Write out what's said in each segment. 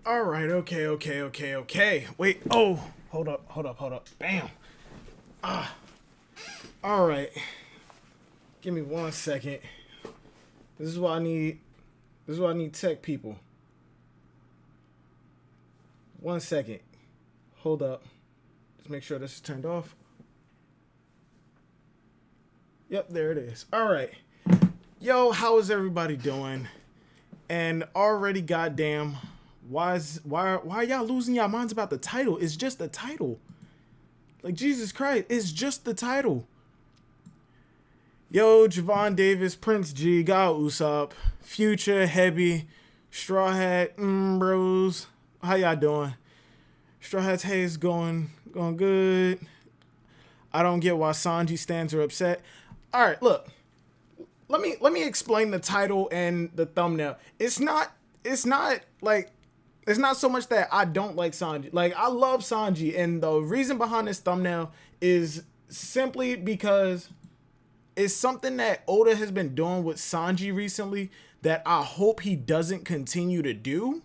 All right, okay. Wait, oh, hold up. Bam. All right, give me 1 second. This is what I need. This is what I need tech people. 1 second. Hold up. Just make sure this is turned off. Yep, there it is. All right. Yo, how is everybody doing? And already, goddamn, why are y'all losing y'all minds about the title? It's just the title. Like, Jesus Christ, it's just the title. Yo, Javon Davis, Prince G, God Usopp, Future, Heavy, Straw Hat, bros. How y'all doing? Straw Hat's haze going good. I don't get why Sanji stands are upset. All right, look. Let me explain the title and the thumbnail. It's not so much that I don't like Sanji. Like, I love Sanji, and the reason behind this thumbnail is simply because it's something that Oda has been doing with Sanji recently that I hope he doesn't continue to do,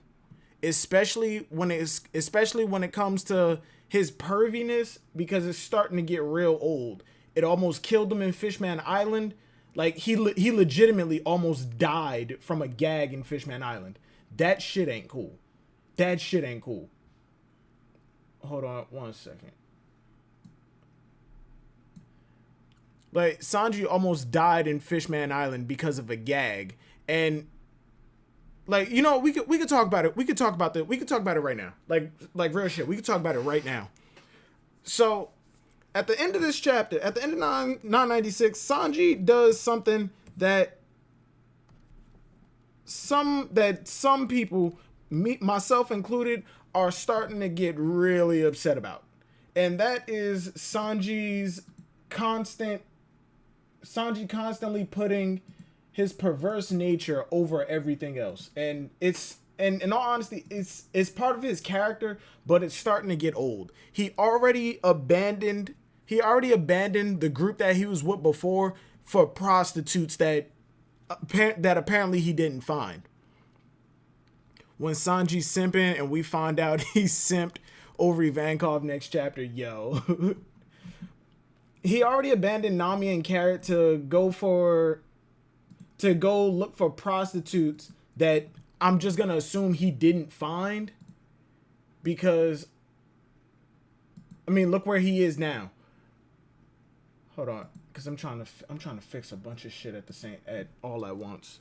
especially when it comes to his perviness, because it's starting to get real old. It almost killed him in Fishman Island. Like, he legitimately almost died from a gag in Fishman Island. That shit ain't cool. Hold on 1 second. Like, Sanji almost died in Fishman Island because of a gag. And, like, you know, we could talk about it. We could talk about it right now. Like real shit. We could talk about it right now. So, at the end of this chapter, at the end of 996, Sanji does something that some people, myself included, are starting to get really upset about. And that is Sanji constantly putting his perverse nature over everything else. And in all honesty, it's part of his character, but it's starting to get old. He already abandoned the group that he was with before for prostitutes that apparently he didn't find. When Sanji's simping and we find out he simped over Ivankov next chapter, yo. He already abandoned Nami and Carrot to go look for prostitutes that I'm just gonna assume he didn't find, because I mean, look where he is now. Hold on, because I'm trying to fix a bunch of shit at all at once.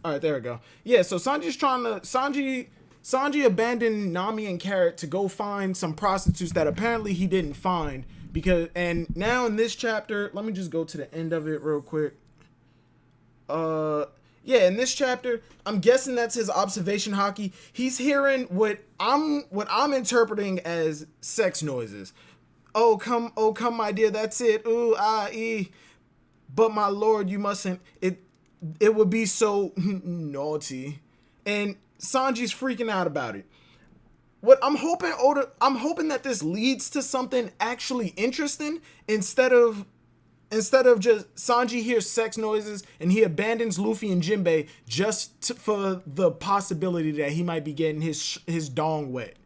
All right, there we go. Yeah, so Sanji abandoned Nami and Carrot to go find some prostitutes that apparently he didn't find, and now in this chapter, let me just go to the end of it real quick. Yeah, in this chapter, I'm guessing that's his observation hockey. He's hearing what I'm interpreting as sex noises. Oh come, my dear, that's it. Ooh, ah, ee. But my lord, you mustn't. It would be so naughty. And Sanji's freaking out about it. What I'm hoping that this leads to something actually interesting instead of just Sanji hears sex noises and he abandons Luffy and Jinbei for the possibility that he might be getting his dong wet.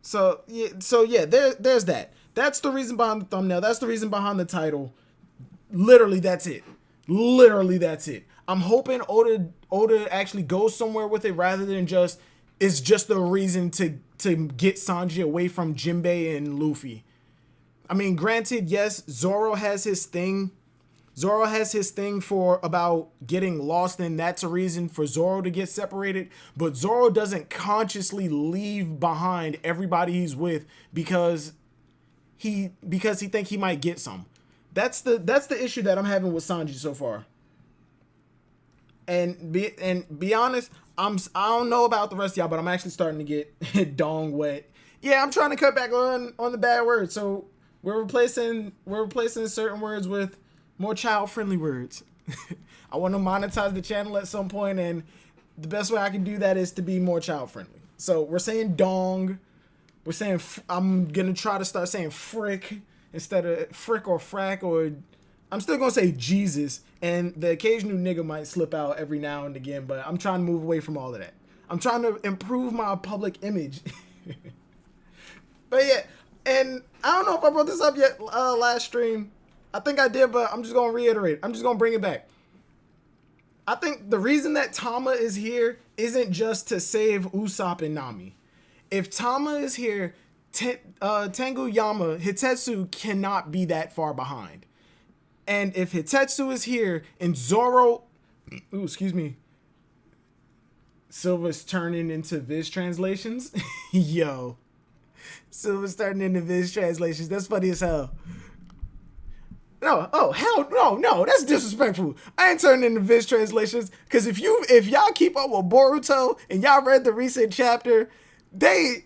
So yeah, there's that. That's the reason behind the thumbnail. That's the reason behind the title. Literally, that's it. I'm hoping Oda actually goes somewhere with it rather than it's just the reason to get Sanji away from Jinbei and Luffy. I mean, granted, yes, Zoro has his thing for about getting lost, and that's a reason for Zoro to get separated. But Zoro doesn't consciously leave behind everybody he's with because he think he might get some. That's the issue that I'm having with Sanji so far. And be honest, I don't know about the rest of y'all, but I'm actually starting to get dong wet. Yeah, I'm trying to cut back on the bad words. So we're replacing certain words with more child-friendly words. I want to monetize the channel at some point, and the best way I can do that is to be more child-friendly. So we're saying dong. We're saying I'm gonna try to start saying frick instead of frick or frack, or I'm still gonna say Jesus, and the occasional nigga might slip out every now and again, but I'm trying to move away from all of that. I'm trying to improve my public image. But yeah, and I don't know if I brought this up yet last stream. I think I did, but I'm just gonna reiterate. I'm just gonna bring it back. I think the reason that Tama is here isn't just to save Usopp and Nami. If Tama is here, Tengu Yama, Hitetsu cannot be that far behind. And if Hitetsu is here and Zoro, excuse me, Silva's turning into Viz translations. Yo. Silva's turning into Viz translations. That's funny as hell. No, oh hell no, that's disrespectful. I ain't turning into Viz translations because if y'all keep up with Boruto and y'all read the recent chapter, they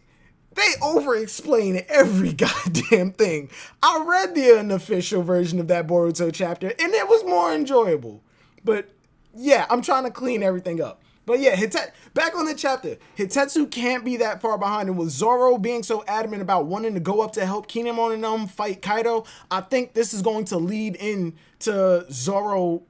over explain every goddamn thing. I read the unofficial version of that Boruto chapter and it was more enjoyable. But yeah, I'm trying to clean everything up. But yeah, back on the chapter, Hitetsu can't be that far behind. And with Zoro being so adamant about wanting to go up to help Kinemon and them fight Kaido, I think this is going to lead into Zoro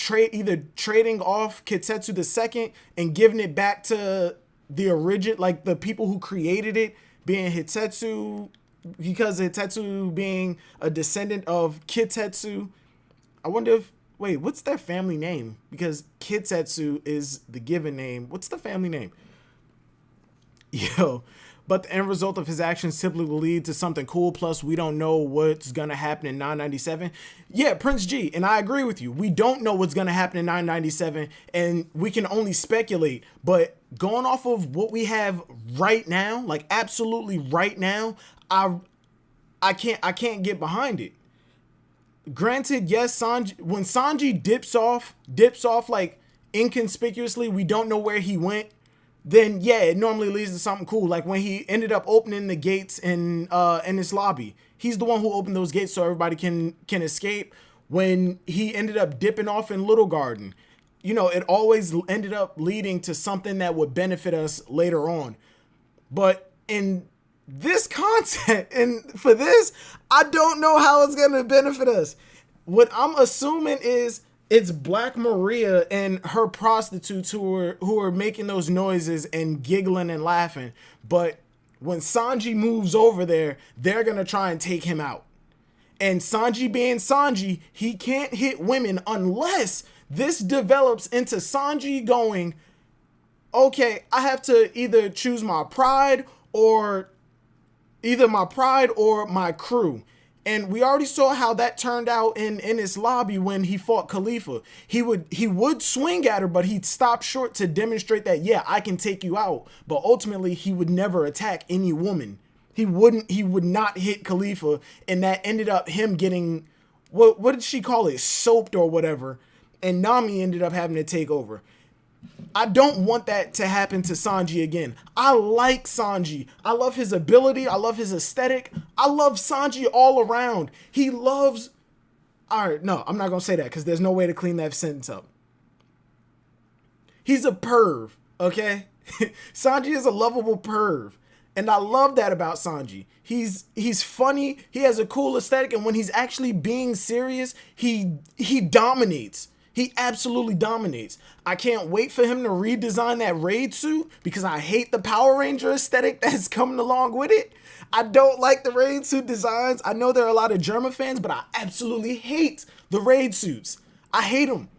either trading off Kitetsu the second and giving it back to the original, like the people who created it, being Hitetsu, because Hitetsu being a descendant of Kitetsu. I wonder if, wait, what's their family name? Because Kitetsu is the given name. What's the family name? Yo, but the end result of his actions simply will lead to something cool. Plus, we don't know what's going to happen in 997. Yeah, Prince G, and I agree with you. We don't know what's going to happen in 997, and we can only speculate. But going off of what we have right now, like absolutely right now, I can't get behind it. Granted, yes, when Sanji dips off like inconspicuously, we don't know where he went, then yeah, it normally leads to something cool. Like when he ended up opening the gates in this lobby. He's the one who opened those gates so everybody can escape. When he ended up dipping off in Little Garden, you know, it always ended up leading to something that would benefit us later on. But in this content, and for this, I don't know how it's going to benefit us. What I'm assuming is it's Black Maria and her prostitutes who are making those noises and giggling and laughing. But when Sanji moves over there, they're going to try and take him out. And Sanji being Sanji, he can't hit women unless this develops into Sanji going, okay, I have to either choose my pride or my crew. And we already saw how that turned out in his lobby when he fought Khalifa. He would swing at her, but he'd stop short to demonstrate that, yeah, I can take you out. But ultimately, he would never attack any woman. He would not hit Khalifa, and that ended up him getting, what did she call it? Soaped or whatever. And Nami ended up having to take over. I don't want that to happen to Sanji again. I like Sanji. I love his ability. I love his aesthetic. I love Sanji all around. He loves... All right, no, I'm not going to say that because there's no way to clean that sentence up. He's a perv, okay? Sanji is a lovable perv. And I love that about Sanji. He's funny. He has a cool aesthetic. And when he's actually being serious, he dominates. He absolutely dominates. I can't wait for him to redesign that raid suit because I hate the Power Ranger aesthetic that's coming along with it. I don't like the raid suit designs. I know there are a lot of Germa fans, but I absolutely hate the raid suits. I hate them.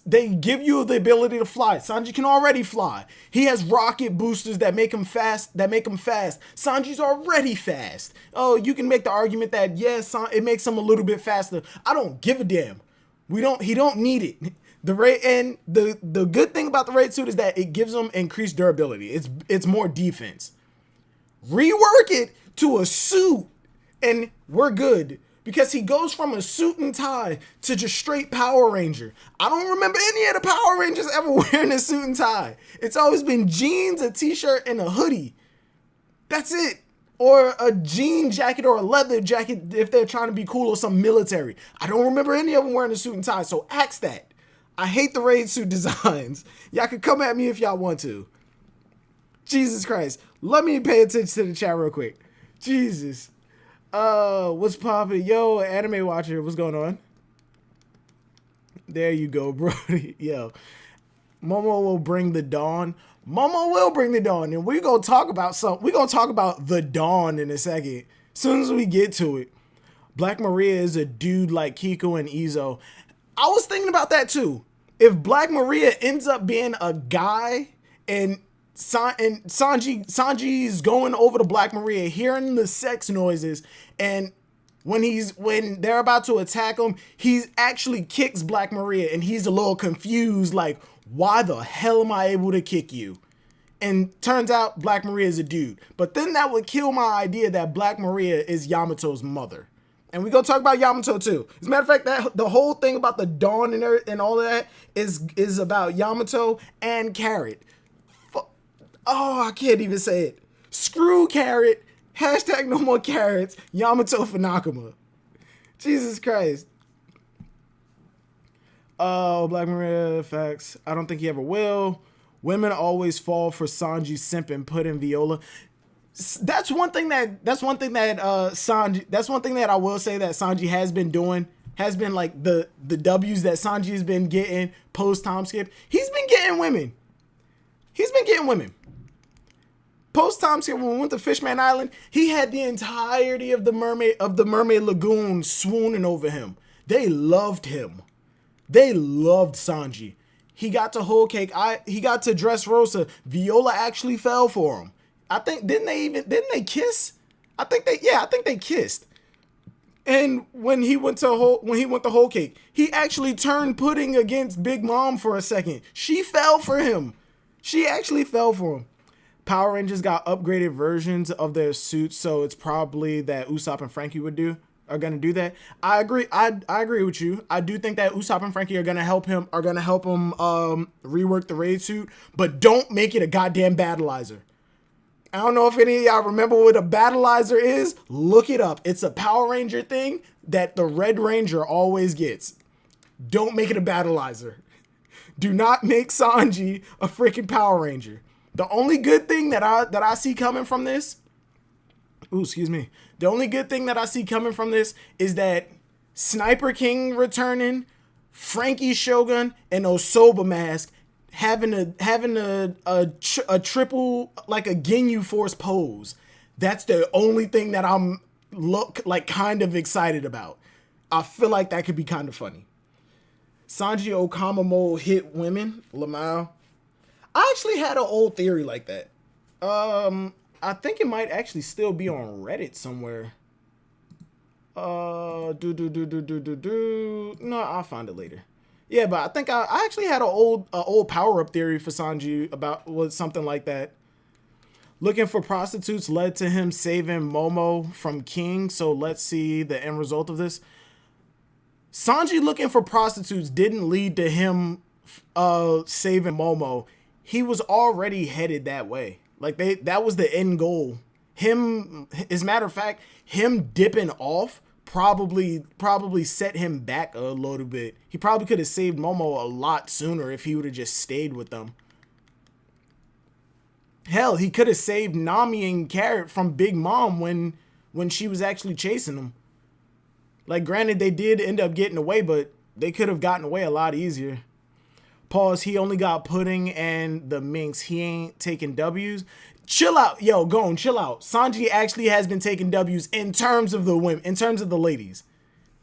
They give you the ability to fly. Sanji can already fly. He has rocket boosters that make him fast. Sanji's already fast. Oh, you can make the argument that yes, it makes him a little bit faster. I don't give a damn. He don't need it. The good thing about the raid suit is that it gives him increased durability. It's more defense. Rework it to a suit and we're good. Because he goes from a suit and tie to just straight Power Ranger. I don't remember any of the Power Rangers ever wearing a suit and tie. It's always been jeans, a t-shirt, and a hoodie. That's it. Or a jean jacket or a leather jacket if they're trying to be cool or some military. I don't remember any of them wearing a suit and tie, so axe that. I hate the raid suit designs. Y'all can come at me if y'all want to. Jesus Christ. Let me pay attention to the chat real quick. Jesus. What's poppin'? Yo, anime watcher, what's going on? There you go, bro. Yo. Momo will bring the dawn. Momo will bring the dawn, and we're gonna talk about the dawn in a second. As soon as we get to it. Black Maria is a dude like Kiko and Izo. I was thinking about that too. If Black Maria ends up being a guy and Sanji's going over to Black Maria, hearing the sex noises, and when they're about to attack him, he actually kicks Black Maria, and he's a little confused, like, why the hell am I able to kick you? And turns out Black Maria is a dude. But then that would kill my idea that Black Maria is Yamato's mother. And we're going to talk about Yamato too. As a matter of fact, that the whole thing about the dawn and all of that is about Yamato and Carrot. Oh, I can't even say it. Screw Carrot. Hashtag no more carrots. Yamato for Nakama. Jesus Christ. Oh, Black Maria facts. I don't think he ever will. Women always fall for Sanji simping, put in Viola. That's one thing that Sanji. That's one thing that I will say that Sanji has been doing. Has been like the W's that Sanji has been getting post time skip. He's been getting women. Post time skip, when we went to Fishman Island, he had the entirety of the Mermaid Lagoon swooning over him. They loved him. They loved Sanji. He got to Whole Cake. He got to Dressrosa. Viola actually fell for him. I think didn't they kiss? I think they kissed. And when he went to Whole Cake, he actually turned Pudding against Big Mom for a second. She fell for him. She actually fell for him. Power Rangers got upgraded versions of their suits, so it's probably that Usopp and Frankie are gonna do that. I agree. I agree with you. I do think that Usopp and Frankie are gonna help him rework the raid suit, but don't make it a goddamn battleizer. I don't know if any of y'all remember what a battleizer is. Look it up. It's a Power Ranger thing that the Red Ranger always gets. Don't make it a battleizer. Do not make Sanji a freaking Power Ranger. The only good thing that I see coming from this, the only good thing that I see coming from this is that Sniper King returning, Frankie Shogun, and Osoba Mask having a triple, like a Ginyu Force pose. That's the only thing that I'm kind of excited about. I feel like that could be kind of funny. Sanji Okama mode hit women, Lamau. I actually had an old theory like that. I think it might actually still be on Reddit somewhere. No, I'll find it later. Yeah, but I think I actually had an old power-up theory for Sanji was something like that. Looking for prostitutes led to him saving Momo from King, so let's see the end result of this. Sanji looking for prostitutes didn't lead to him saving Momo. He was already headed that way. Like that was the end goal. As a matter of fact, him dipping off probably set him back a little bit. He probably could have saved Momo a lot sooner if he would have just stayed with them. Hell, he could have saved Nami and Carrot from Big Mom when she was actually chasing him. Like, granted, they did end up getting away, but they could have gotten away a lot easier. Pause. He only got Pudding and the Minx. He ain't taking W's. Chill out. Yo, chill out. Sanji actually has been taking W's in terms of the women, in terms of the ladies.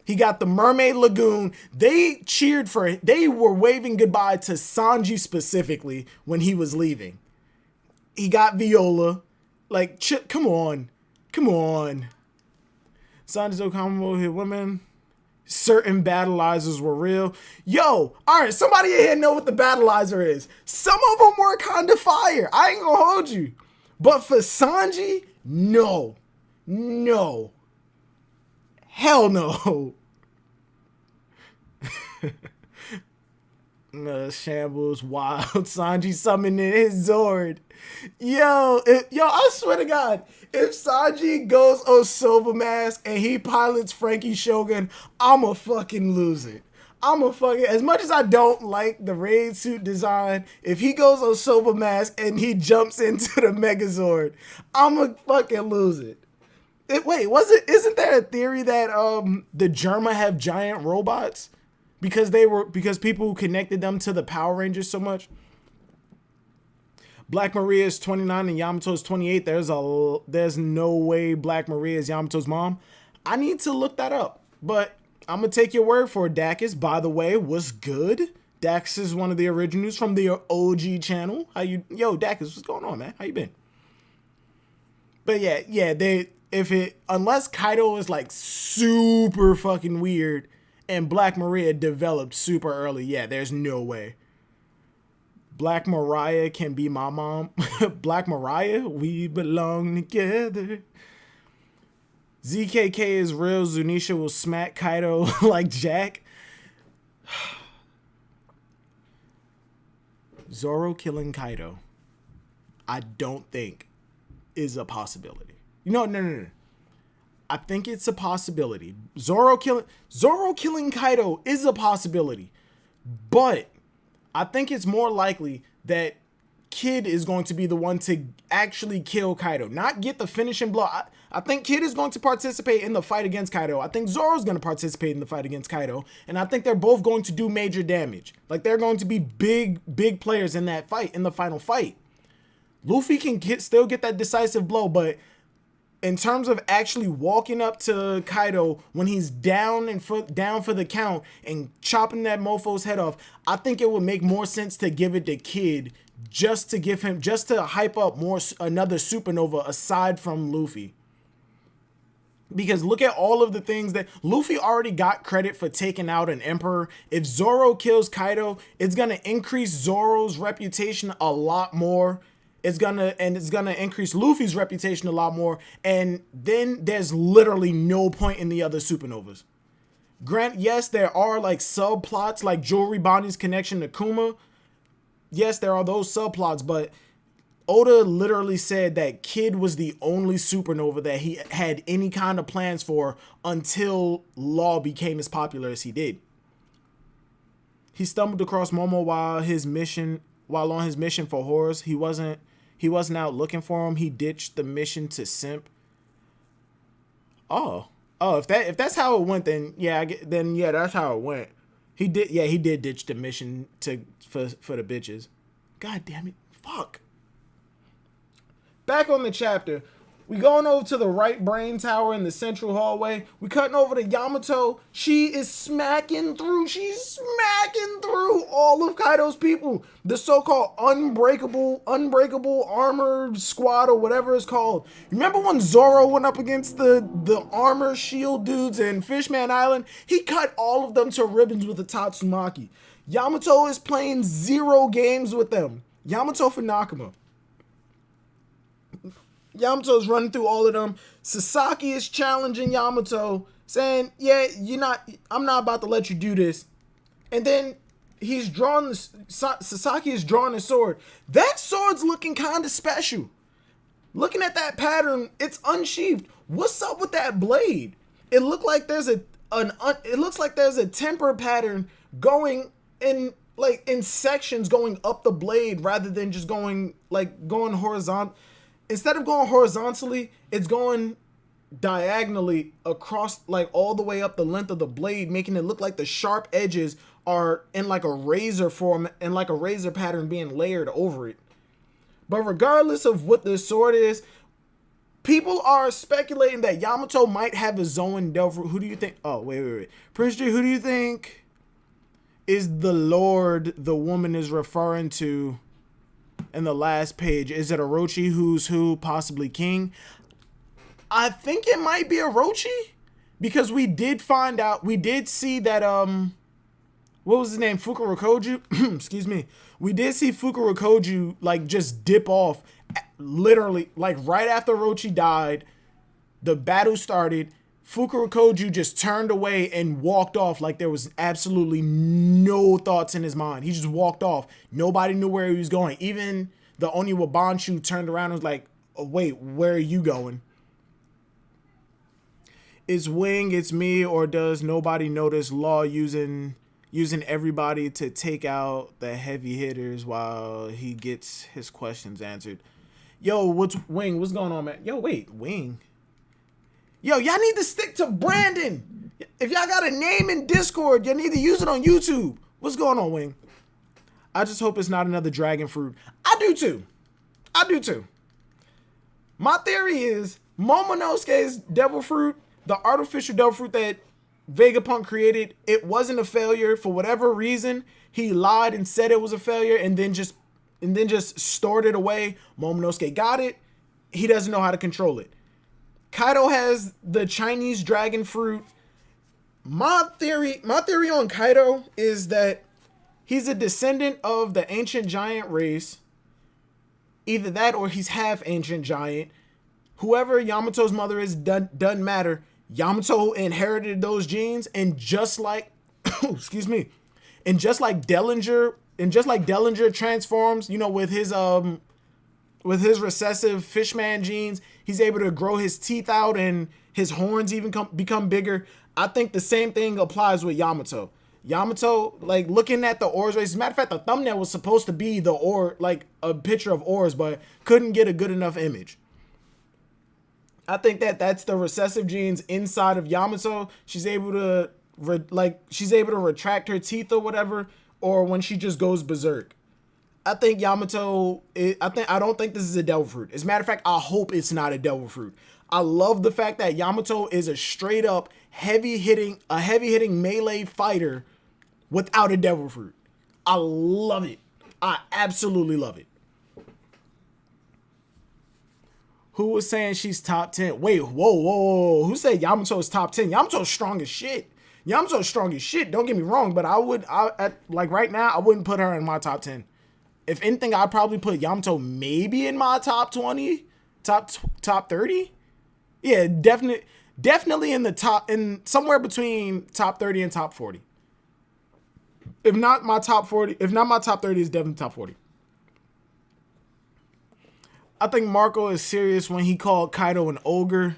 He got the Mermaid Lagoon. They were waving goodbye to Sanji specifically when he was leaving. He got Viola. Like, come on. Sanji's Okama hit women. Certain battleizers were real. Yo, all right, somebody in here know what the battleizer is. Some of them were kind of fire. I ain't gonna hold you. But for Sanji, no. Hell no. Shambles wild. Sanji summoning his Zord. Yo, I swear to God, if Sanji goes Osoba Mask and he pilots Frankie Shogun, I'ma fucking lose it. As much as I don't like the raid suit design, if he goes Osoba Mask and he jumps into the Megazord, I'ma fucking lose it. Isn't there a theory that the Germa have giant robots? Because people connected them to the Power Rangers so much? Black Maria is 29 and Yamato is 28. There's no way Black Maria is Yamato's mom. I need to look that up, but I'm gonna take your word for it, Dakis. By the way, what's good? Dax is one of the originals from the OG channel. Yo, Dakis, what's going on, man? How you been? But unless Kaido is like super fucking weird and Black Maria developed super early, there's no way. Black Mariah can be my mom. Black Mariah, we belong together. ZKK is real. Zunisha will smack Kaido like Jack. Zoro killing Kaido, I don't think is a possibility. No. I think it's a possibility. Zoro killing Kaido is a possibility. But I think it's more likely that Kid is going to be the one to actually kill Kaido, not get the finishing blow. I think Kid is going to participate in the fight against Kaido. I think Zoro's going to participate in the fight against Kaido. And I think they're both going to do major damage. Like, they're going to be big players in that fight, in the final fight. Luffy can still get that decisive blow, but in terms of actually walking up to Kaido when he's down for the count and chopping that mofo's head off, I think it would make more sense to give it to Kid just to hype up another supernova aside from Luffy. Because look at all of the things that Luffy already got credit for taking out an emperor. If Zoro kills Kaido, it's going to increase Zoro's reputation a lot more. It's gonna increase Luffy's reputation a lot more. And then there's literally no point in the other supernovas. Yes, there are like subplots like Jewelry Bonnie's connection to Kuma. Yes, there are those subplots, but Oda literally said that Kid was the only supernova that he had any kind of plans for until Law became as popular as he did. He stumbled across Momo while on his mission for Horus. He wasn't out looking for him. He ditched the mission to Simp. Oh, if that's how it went, then that's how it went. He did ditch the mission for the bitches. God damn it. Fuck. Back on the chapter, we going over to the right brain tower in the central hallway. We cutting over to Yamato. She is smacking through. She's smacking through all of Kaido's people. The so-called unbreakable armor squad or whatever it's called. Remember when Zoro went up against the armor shield dudes in Fishman Island? He cut all of them to ribbons with a Tatsumaki. Yamato is playing 0 games with them. Yamato for Nakama. Yamato's running through all of them. Sasaki is challenging Yamato, saying, I'm not about to let you do this. And then Sasaki is drawing his sword. That sword's looking kind of special. Looking at that pattern, it's unsheathed. What's up with that blade? It looks like there's a temper pattern going in sections going up the blade rather than just going horizontal. Instead of going horizontally, it's going diagonally across, like all the way up the length of the blade, making it look like the sharp edges are in like a razor form and like a razor pattern being layered over it. But regardless of what this sword is, people are speculating that Yamato might have a Zoan Delver. Who do you think? Oh, wait. Prince G, who do you think is the Lord the woman is referring to in the last page? Is it Orochi, who's who, possibly king? I think it might be Orochi, because we did see that what was his name, Fukurokoju? Excuse me. We did see Fukurokoju like just dip off, literally like right after Orochi died. The battle started. Fukurokoju just turned away and walked off like there was absolutely no thoughts in his mind. He just walked off. Nobody knew where he was going. Even the Oniwa Banshu turned around and was like, oh, wait, where are you going? It's Wing, it's me, or does nobody notice Law using everybody to take out the heavy hitters while he gets his questions answered? Yo, what's going on, man? Yo, wait, Wing. Yo, y'all need to stick to Brandon. If y'all got a name in Discord, you need to use it on YouTube. What's going on, Wing? I just hope it's not another dragon fruit. I do too. I do too. My theory is Momonosuke's devil fruit, the artificial devil fruit that Vegapunk created, it wasn't a failure for whatever reason. He lied and said it was a failure and then just stored it away. Momonosuke got it. He doesn't know how to control it. Kaido has the Chinese dragon fruit. My theory on Kaido is that he's a descendant of the ancient giant race. Either that or he's half ancient giant. Whoever Yamato's mother is doesn't matter. Yamato inherited those genes, and just like excuse me, and just like Dellinger transforms, you know, with his recessive fishman genes, he's able to grow his teeth out and his horns even become bigger. I think the same thing applies with Yamato. Yamato, like, looking at the ores race. As a matter of fact, the thumbnail was supposed to be the ore, like a picture of ores, but couldn't get a good enough image. I think that's the recessive genes inside of Yamato. She's able to retract her teeth or whatever, or when she just goes berserk. I think Yamato. I don't think this is a devil fruit. As a matter of fact, I hope it's not a devil fruit. I love the fact that Yamato is a straight up heavy hitting melee fighter without a devil fruit. I love it. I absolutely love it. Who was saying she's top 10? Wait, whoa. Who said Yamato is top 10? Yamato's strong as shit. Don't get me wrong, but right now, I wouldn't put her in my top 10. If anything, I'd probably put Yamato maybe in my top 20, top 30. Yeah, definitely in the top, in somewhere between top 30 and top 40. If not my top 30, it's definitely top 40. I think Marco is serious when he called Kaido an ogre.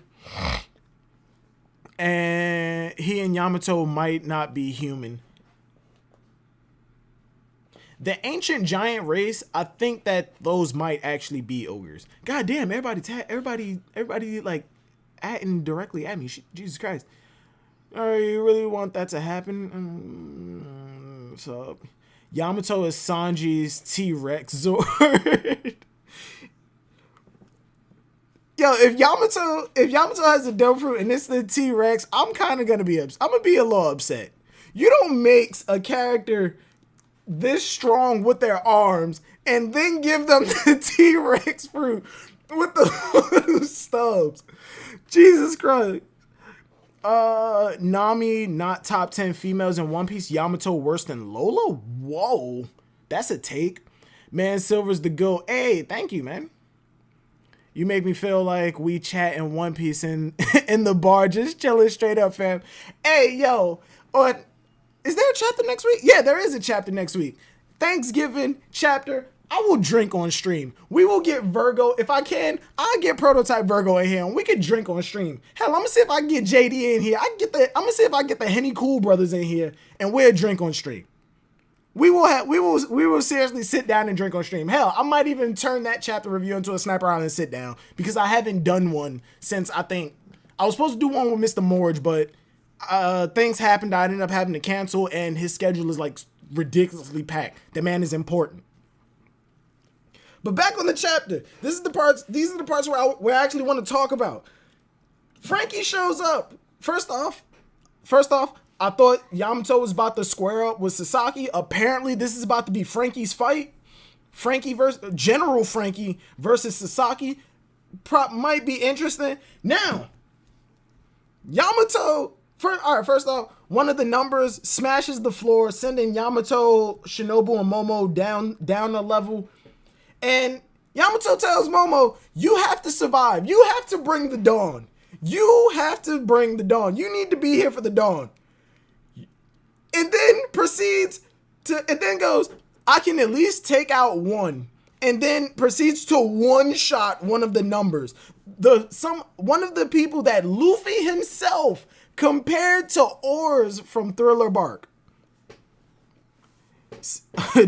And he and Yamato might not be human. The ancient giant race, I think that those might actually be ogres. God damn, everybody like atting directly at me. Jesus Christ. All right, you really want that to happen? So Yamato is Sanji's T-Rex Zord. Yo, if Yamato has a devil fruit and it's the T-Rex, I'm kind of gonna be upset. I'm gonna be a little upset. You don't make a character this strong with their arms and then give them the T-Rex fruit with the stubs. Jesus Christ. Nami not top 10 females in One Piece. Yamato worse than Lola? Whoa. That's a take. Man, Silver's the GOAT. Hey, thank you, man. You make me feel like we chat in One Piece in the bar, just chilling straight up, fam. Hey, yo, is there a chapter next week? Yeah, there is a chapter next week. Thanksgiving chapter. I will drink on stream. We will get Virgo. If I can, I'll get Prototype Virgo in here and we can drink on stream. Hell, I'm gonna see if I can get JD in here. I'm gonna see if I can get the Henny Cool brothers in here and we'll drink on stream. We will seriously sit down and drink on stream. Hell, I might even turn that chapter review into a Sniper Island sit down because I haven't done one since I think I was supposed to do one with Mr. Morge, but things happened. I ended up having to cancel and his schedule is like ridiculously packed. The man is important. But back on the chapter, these are the parts where I actually want to talk about. Frankie shows up. First off, I thought Yamato was about to square up with Sasaki. Apparently, this is about to be Frankie's fight. General Frankie versus Sasaki. Might be interesting. Now, Yamato, first off, one of the numbers smashes the floor, sending Yamato, Shinobu, and Momo down a level. And Yamato tells Momo, you have to survive. You have to bring the dawn. You need to be here for the dawn. And then goes, I can at least take out one. And then proceeds to one-shot one of the numbers. One of the people that Luffy himself compared to Oars from Thriller Bark.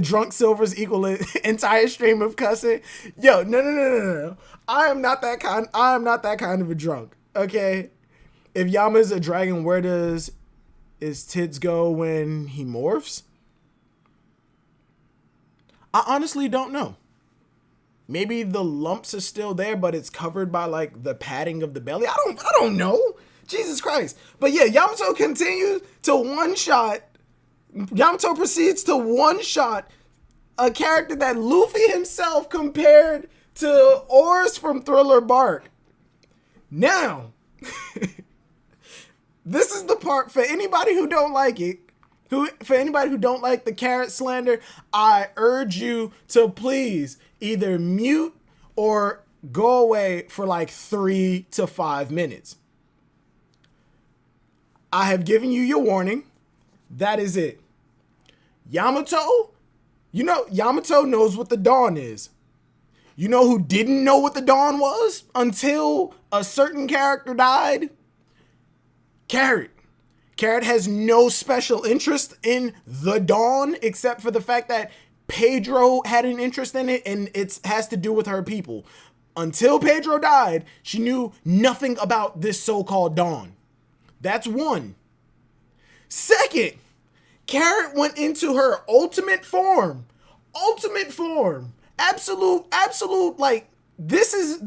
Drunk Silver's equal entire stream of cussing. Yo, no. I am not that kind of a drunk. Okay? If Yama is a dragon, where does his tits go when he morphs? I honestly don't know. maybe the lumps are still there, but it's covered by like the padding of the belly. I don't know. Jesus Christ. But yeah, Yamato continues to one-shot. Yamato proceeds to one-shot a character that Luffy himself compared to Oars from Thriller Bark. Now, this is the part for anybody who don't like it. For anybody who don't like the carrot slander, I urge you to please either mute or go away for like 3 to 5 minutes. I have given you your warning. That is it. Yamato, Yamato knows what the Dawn is. You know who didn't know what the Dawn was until a certain character died? Carrot. Carrot has no special interest in the Dawn except for the fact that Pedro had an interest in it and it has to do with her people. Until Pedro died, she knew nothing about this so-called Dawn. That's one. Second, Carrot went into her ultimate form. Ultimate form. Absolute, like, this is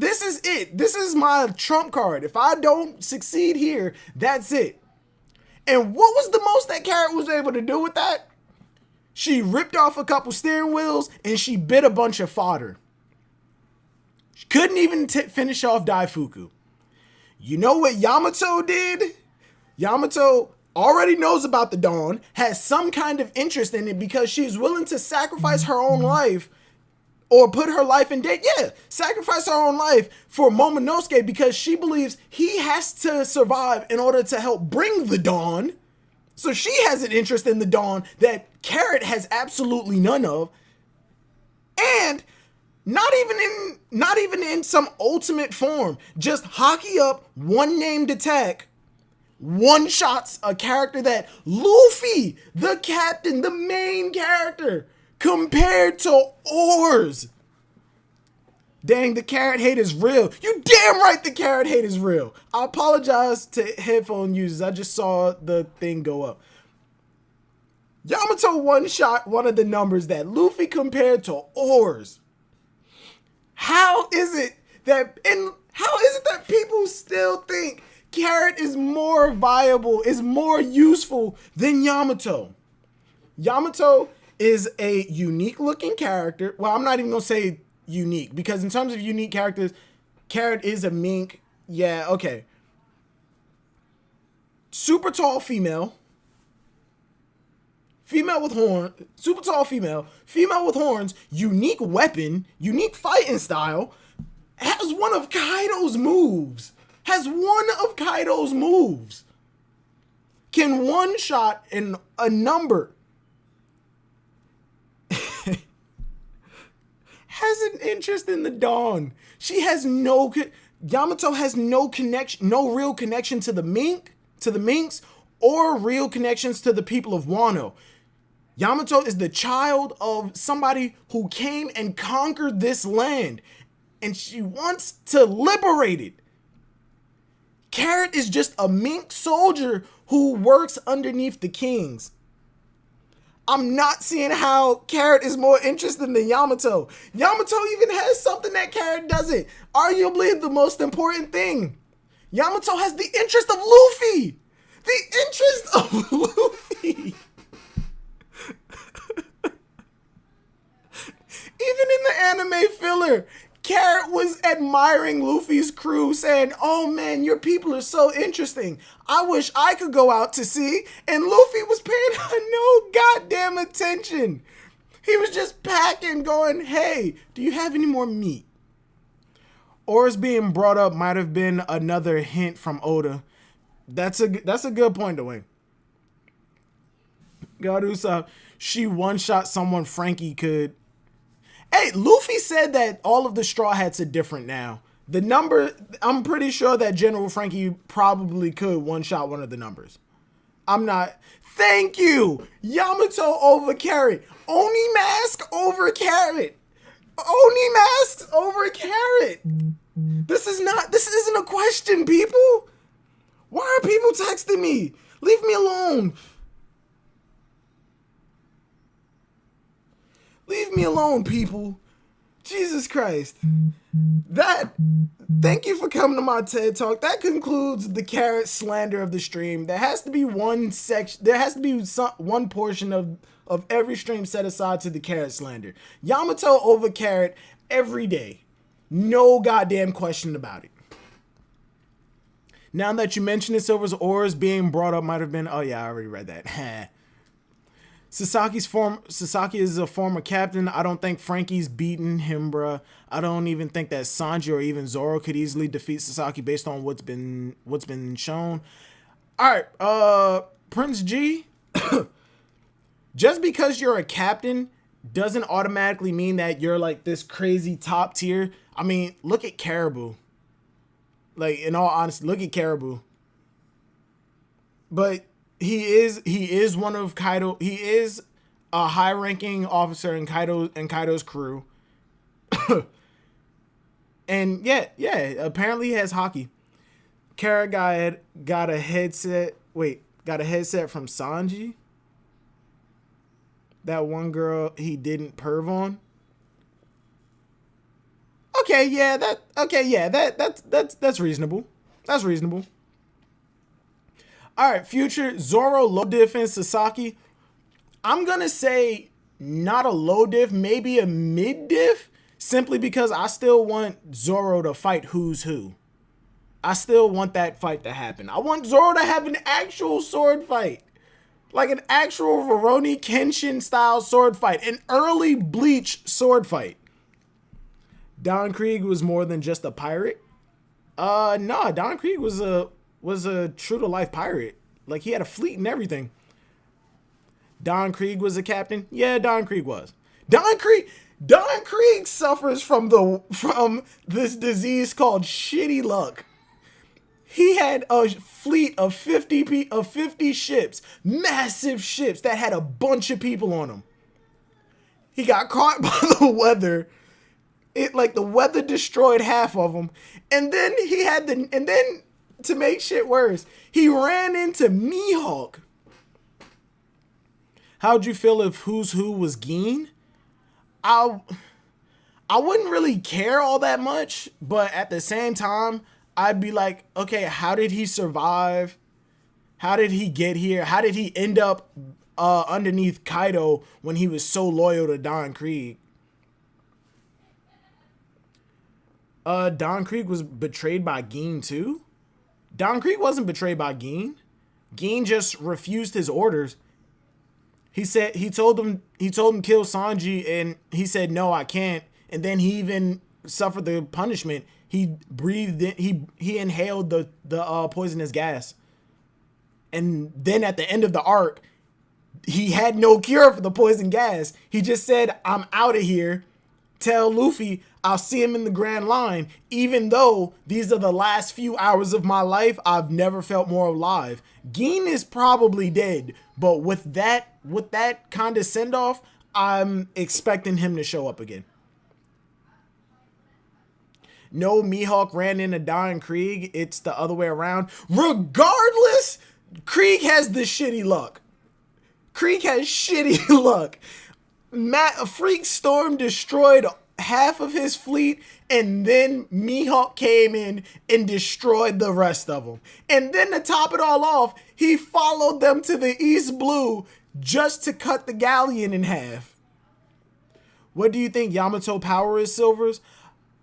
it. This is my trump card. If I don't succeed here, that's it. And what was the most that Carrot was able to do with that? She ripped off a couple steering wheels and she bit a bunch of fodder. She couldn't even finish off Daifuku. You know what Yamato did? Yamato already knows about the Dawn, has some kind of interest in it because she's willing to sacrifice her own life or put her life in danger. Yeah, sacrifice her own life for Momonosuke because she believes he has to survive in order to help bring the Dawn. So she has an interest in the Dawn that Carrot has absolutely none of. And not even in some ultimate form, just hockey up, one named attack, one shots a character that Luffy, the captain, the main character, compared to Oars. Dang, the carrot hate is real. You damn right the carrot hate is real. I apologize to headphone users. I just saw the thing go up. Yamato one-shot one of the numbers that Luffy compared to Oars. How is it that people still think Carrot is more viable, is more useful than Yamato? Yamato is a unique looking character. Well, I'm not even gonna say unique because in terms of unique characters, Carrot is a mink. Yeah, okay. Super tall female. Female with horn, super tall female with horns, unique weapon, unique fighting style, has one of Kaido's moves. Can one shot in a number. Has an interest in the Dawn. Yamato has no real connection to the minks, or real connections to the people of Wano. Yamato is the child of somebody who came and conquered this land, and she wants to liberate it. Carrot is just a mink soldier who works underneath the kings. I'm not seeing how Carrot is more interesting than Yamato. Yamato even has something that Carrot doesn't. Arguably the most important thing. Yamato has the interest of Luffy. The interest of Luffy. Even in the anime filler, Carrot was admiring Luffy's crew, saying, "Oh man, your people are so interesting. I wish I could go out to sea." And Luffy was paying her no goddamn attention. He was just packing, going, "Hey, do you have any more meat?" Oars being brought up might have been another hint from Oda. That's a good point, Dwayne. Garusa, she one-shot someone Frankie could. Hey, Luffy said that all of the Straw Hats are different now. The number, I'm pretty sure that General Frankie probably could one-shot one of the numbers. I'm not. Thank you. Yamato over Carrot. Oni Mask over Carrot. Oni Mask over Carrot. This isn't a question, people. Why are people texting me? Leave me alone. Leave me alone, people. Jesus Christ. That. Thank you for coming to my TED Talk. That concludes the carrot slander of the stream. There has to be one section. There has to be one portion of every stream set aside to the carrot slander. Yamato over carrot every day. No goddamn question about it. Now that you mention it, Silver's ores being brought up might have been. Oh yeah, I already read that. Sasaki is a former captain. I don't think Frankie's beaten him, bruh. I don't even think that Sanji or even Zoro could easily defeat Sasaki based on what's been shown. All right, Prince G. Just because you're a captain doesn't automatically mean that you're like this crazy top tier. I mean, look at Caribou. Like, in all honesty, look at Caribou. But he is one of Kaido. He is a high-ranking officer in Kaido's crew. And yeah, apparently he has hockey. Kara got a headset. Wait, got a headset from Sanji. That one girl he didn't perv on. Okay, yeah, that's reasonable. That's reasonable. All right, future Zoro low diff and Sasaki. I'm gonna say not a low diff, maybe a mid diff, simply because I still want Zoro to fight who's who. I still want that fight to happen. I want Zoro to have an actual sword fight. Like an actual Rurouni Kenshin style sword fight. An early Bleach sword fight. Don Krieg was more than just a pirate. No, Don Krieg was a true to life pirate. Like, he had a fleet and everything. Don Krieg was a captain. Yeah, Don Krieg was. Don Krieg suffers from this disease called shitty luck. He had a fleet of 50 ships, massive ships that had a bunch of people on them. He got caught by the weather. The weather destroyed half of them. And then to make shit worse, he ran into Mihawk. How'd you feel if Who's Who was Gin? I wouldn't really care all that much, but at the same time, I'd be like, okay, how did he survive? How did he get here? How did he end up underneath Kaido when he was so loyal to Don Krieg? Don Krieg was betrayed by Gin too? Don Krieg wasn't betrayed by Gin. Gin just refused his orders. He told him kill Sanji, and he said no, I can't. And then he even suffered the punishment. He breathed in, he inhaled the poisonous gas. And then at the end of the arc, he had no cure for the poison gas. He just said, I'm out of here. Tell Luffy I'll see him in the Grand Line. Even though these are the last few hours of my life, I've never felt more alive. Gin is probably dead, but with that kind of send off, I'm expecting him to show up again. No, Mihawk ran into Don Krieg. It's the other way around. Regardless, Krieg has the shitty luck. Krieg has shitty luck. Freak Storm destroyed half of his fleet, and then Mihawk came in and destroyed the rest of them. And then to top it all off, he followed them to the East Blue just to cut the galleon in half. What do you think Yamato power is, Silvers?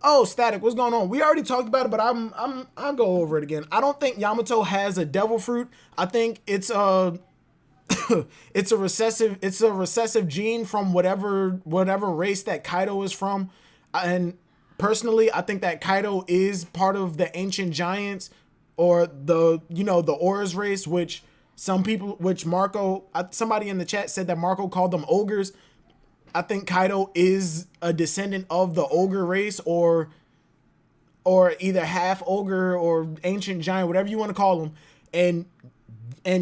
Oh, Static, what's going on? We already talked about it, but I'll go over it again. I don't think Yamato has a devil fruit. I think it's a recessive gene from whatever race that Kaido is from. And personally, I think that Kaido is part of the ancient giants, or the Auras race, which Marco, somebody in the chat said that Marco called them ogres. I think Kaido is a descendant of the ogre race, or either half ogre or ancient giant, whatever you want to call them. And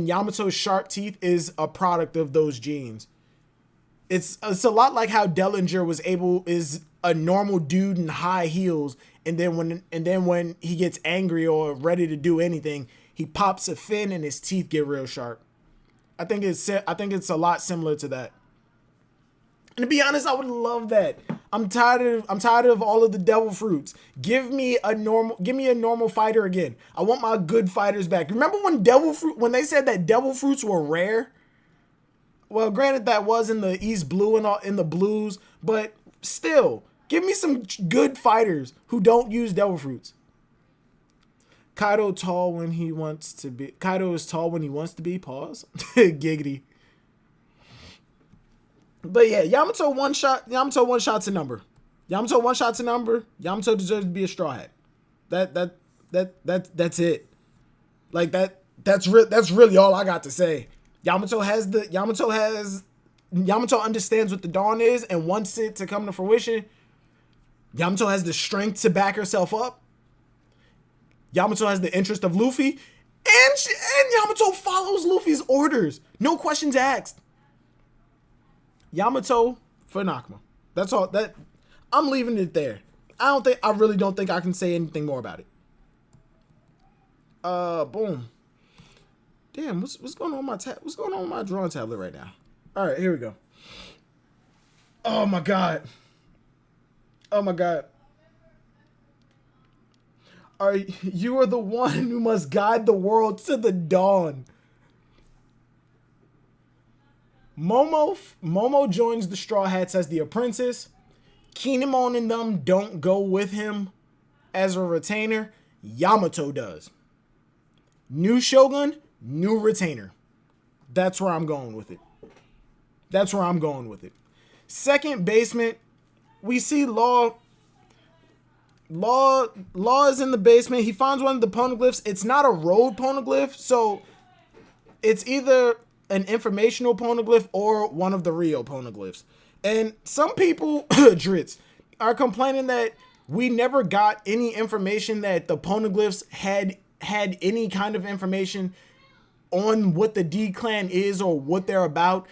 Yamato's sharp teeth is a product of those genes. It's a lot like how Dellinger is a normal dude in high heels, and then when he gets angry or ready to do anything, he pops a fin and his teeth get real sharp. I think it's a lot similar to that. And to be honest, I would love that. I'm tired of all of the devil fruits. Give me a normal fighter again. I want my good fighters back. Remember when they said that devil fruits were rare? Well, granted that was in the East Blue and all in the blues, but still, give me some good fighters who don't use devil fruits. Kaido is tall when he wants to be. Pause. Giggity. But yeah, Yamato one shot to number. Yamato deserves to be a straw hat. That's it. Like that's really all I got to say. Yamato understands what the Dawn is and wants it to come to fruition. Yamato has the strength to back herself up. Yamato has the interest of Luffy, and Yamato follows Luffy's orders. No questions asked. Yamato for Nakama. That's all. I'm leaving it there. I really don't think I can say anything more about it. Boom. Damn, what's going on with what's going on with my drawing tablet right now? All right, here we go. Oh my god. You are the one who must guide the world to the dawn. Momo joins the Straw Hats as the apprentice. Kinemon and them don't go with him as a retainer. Yamato does. New Shogun, new retainer. That's where I'm going with it. Second basement, we see Law is in the basement. He finds one of the poneglyphs. It's not a road poneglyph, so it's either an informational poneglyph or one of the real poneglyphs. And some people, Dritz, are complaining that we never got any information that the poneglyphs had any kind of information on what the D clan is or what they're about.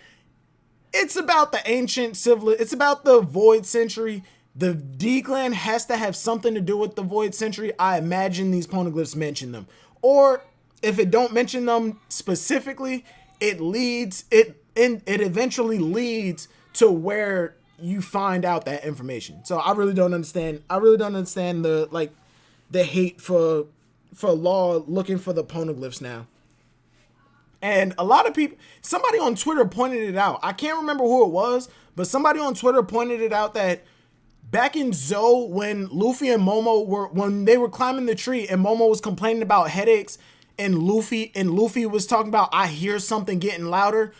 It's about the ancient it's about the Void Century. The D clan has to have something to do with the Void Century. I imagine these poneglyphs mention them. Or if it don't mention them specifically, it eventually leads to where you find out that information. So I really don't understand the hate for Law looking for the poneglyphs now. And a lot of people, somebody on Twitter pointed it out. I can't remember who it was, but somebody on Twitter pointed it out that back in Zou, when Luffy and Momo were climbing the tree and Momo was complaining about headaches and Luffy was talking about, I hear something getting louder.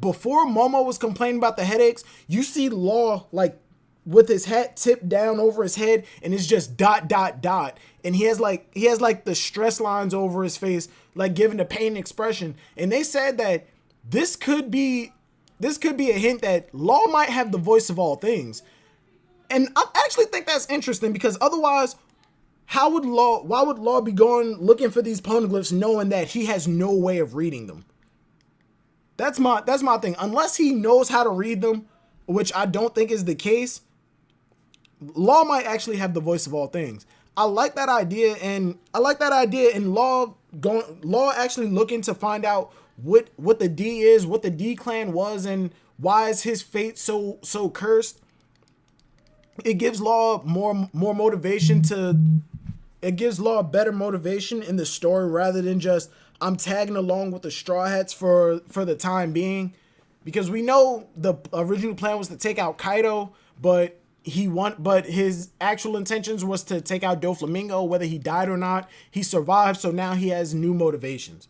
Before Momo was complaining about the headaches, you see Law like with his hat tipped down over his head and it's just ... And he has like the stress lines over his face, like giving the pain expression. And they said that this could be a hint that Law might have the voice of all things. And I actually think that's interesting because otherwise, why would Law be going looking for these poneglyphs knowing that he has no way of reading them? That's my thing. Unless he knows how to read them, which I don't think is the case, Law might actually have the voice of all things. I like that idea, and Law actually looking to find out what the D is, what the D clan was, and why is his fate so cursed. It gives Law more motivation it gives Law better motivation in the story rather than just I'm tagging along with the Straw Hats for the time being, because we know the original plan was to take out Kaido, but his actual intentions was to take out Doflamingo, whether he died or not. He survived, so now he has new motivations.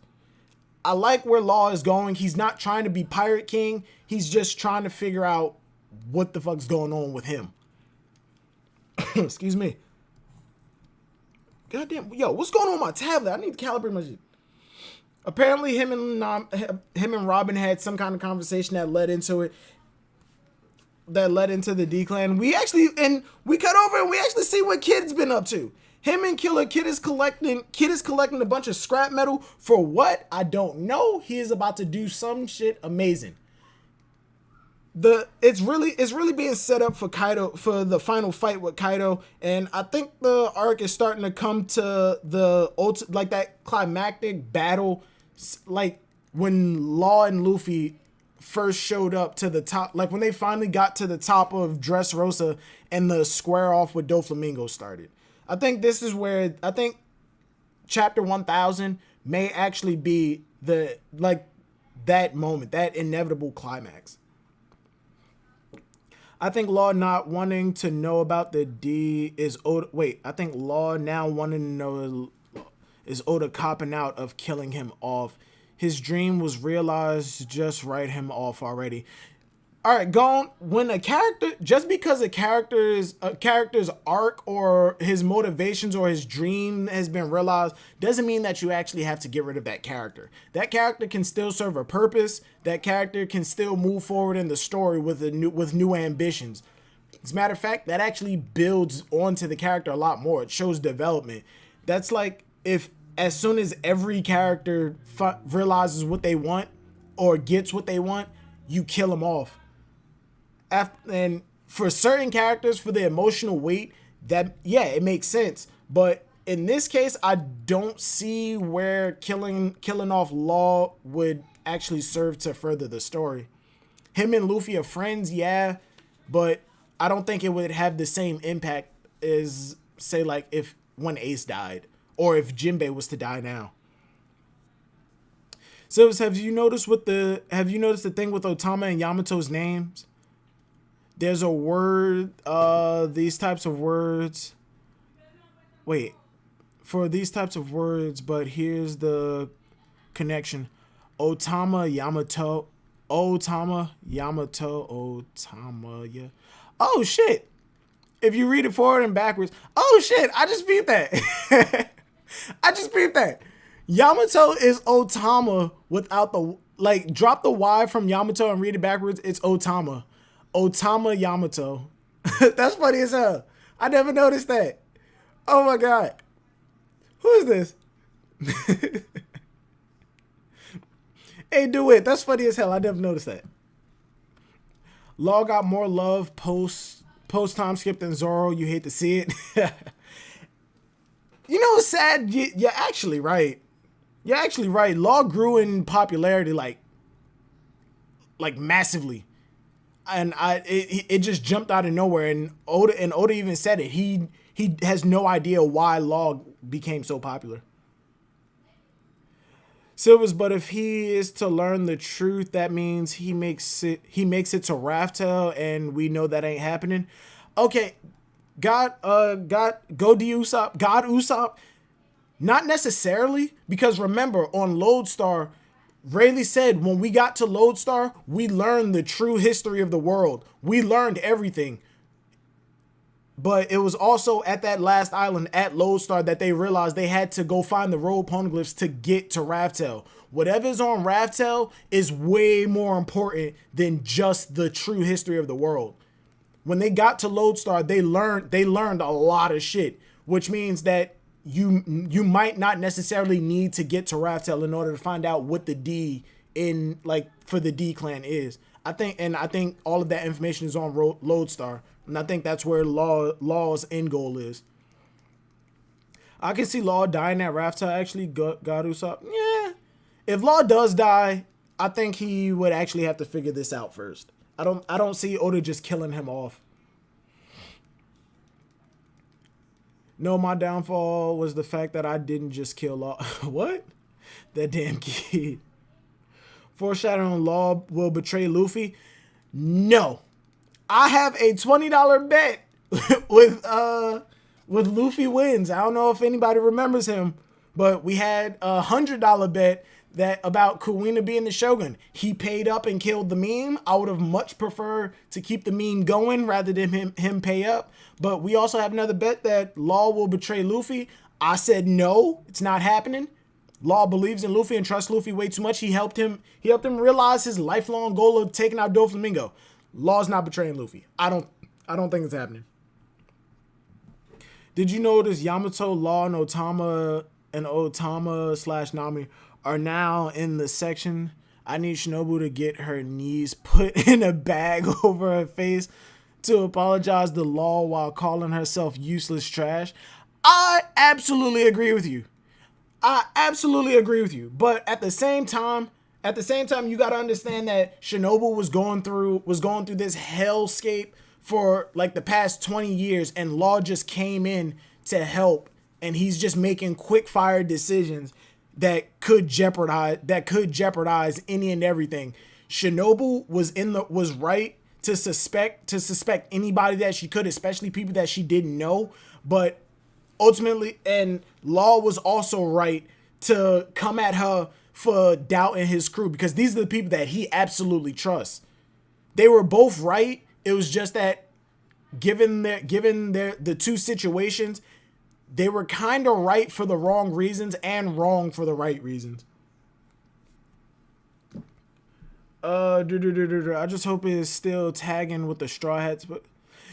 I like where Law is going. He's not trying to be Pirate King. He's just trying to figure out what the fuck's going on with him. Excuse me. Goddamn, yo, what's going on with my tablet? I need to calibrate my shit. Apparently, him and Robin had some kind of conversation that led into it. That led into the D clan. We cut over and we actually see what Kid's been up to. Him and Killer Kid is collecting a bunch of scrap metal for what? I don't know. He is about to do some shit amazing. It's really being set up for Kaido for the final fight with Kaido, and I think the arc is starting to come to that climactic battle, like when Law and Luffy first showed up to the top, like when they finally got to the top of Dressrosa and the square off with Doflamingo started. I think this is where I think chapter 1000 may actually be the like that moment, that inevitable climax. I think Law not wanting to know about the D is Oda. Wait, I think Law now wanting to know is Oda copping out of killing him off. His dream was realized, just write him off already. All right, gone. When a character, just because a character's arc or his motivations or his dream has been realized, doesn't mean that you actually have to get rid of that character. That character can still serve a purpose. That character can still move forward in the story with new ambitions. As a matter of fact, that actually builds onto the character a lot more. It shows development. That's like if as soon as every character realizes what they want or gets what they want, you kill them off. And for certain characters, for the emotional weight, that it makes sense. But in this case, I don't see where killing off Law would actually serve to further the story. Him and Luffy are friends, yeah, but I don't think it would have the same impact as, say, like if when Ace died or if Jinbei was to die now. So have you noticed the thing with Otama and Yamato's names? There's a word, these types of words. Wait, for these types of words, but here's the connection. Otama, Yamato. Otama, Yamato, Otama, yeah. Oh, shit. If you read it forward and backwards. Oh, shit. I just beat that. Yamato is Otama without the, like, drop the Y from Yamato and read it backwards. It's Otama. Otama Yamato. That's funny as hell. I never noticed that. Oh my god. Who is this? Hey, do it. That's funny as hell. I never noticed that. Law got more love post time skip than Zoro. You hate to see it. You know what's sad? You're actually right. You're actually right. Law grew in popularity like massively. And it just jumped out of nowhere, and Oda even said it. He has no idea why Law became so popular. Silvers, but if he is to learn the truth, that means he makes it to Raftel, and we know that ain't happening. Okay, God Usopp, not necessarily, because remember on Lodestar, Rayleigh said when we got to Lodestar, we learned the true history of the world. We learned everything. But it was also at that last island at Lodestar that they realized they had to go find the road poneglyphs to get to Raftel. Whatever's on Raftel is way more important than just the true history of the world. When they got to Lodestar, they learned a lot of shit, which means that you might not necessarily need to get to Raftel in order to find out what the D in like for the D clan is. I think all of that information is on Lodestar, and I think that's where Law's end goal is. I can see Law dying at Raftel. Actually, God Usopp. Yeah, if Law does die, I think he would actually have to figure this out first. I don't see Oda just killing him off. No, my downfall was the fact that I didn't just kill Law. What? That damn kid. Foreshadowing Law will betray Luffy. No. I have a $20 bet with Luffy wins. I don't know if anybody remembers him, but we had a $100 bet that about Kuina being the Shogun. He paid up and killed the meme. I would have much preferred to keep the meme going rather than him pay up. But we also have another bet that Law will betray Luffy. I said no, it's not happening. Law believes in Luffy and trusts Luffy way too much. He helped him realize his lifelong goal of taking out Doflamingo. Law's not betraying Luffy. I don't think it's happening. Did you notice Yamato, Law, and Otama/Nami are now in the section? I need Shinobu to get her knees put in a bag over her face to apologize to Law while calling herself useless trash. I absolutely agree with you. But at the same time, at the same time, you got to understand that Shinobu was going through this hellscape for like the past 20 years, and Law just came in to help, and he's just making quick fire decisions that could jeopardize any and everything. Shinobu was right to suspect anybody that she could, especially people that she didn't know, but ultimately, and Law was also right to come at her for doubting his crew, because these are the people that he absolutely trusts. They were both right. It was just that given the two situations, they were kind of right for the wrong reasons and wrong for the right reasons. I just hope it is still tagging with the Straw Hats, but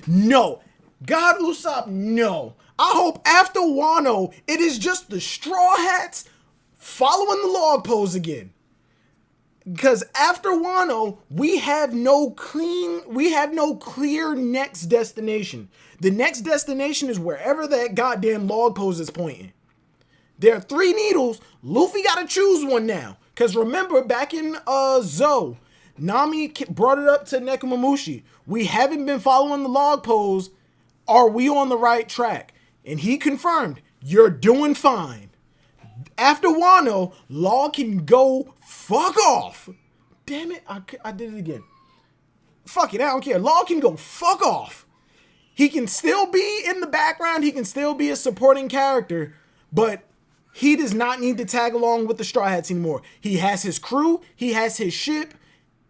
no. God Usopp, no. I hope after Wano, it is just the Straw Hats following the log pose again. Because after Wano, we have no clear next destination. The next destination is wherever that goddamn log pose is pointing. There are 3 needles. Luffy got to choose one now. Because remember, back in Zo, Nami brought it up to Nekomamushi. We haven't been following the log pose. Are we on the right track? And he confirmed, you're doing fine. After Wano, Law can go fuck off. Damn it, I did it again. Fuck it, I don't care. Law can go fuck off. He can still be in the background. He can still be a supporting character. But he does not need to tag along with the Straw Hats anymore. He has his crew. He has his ship.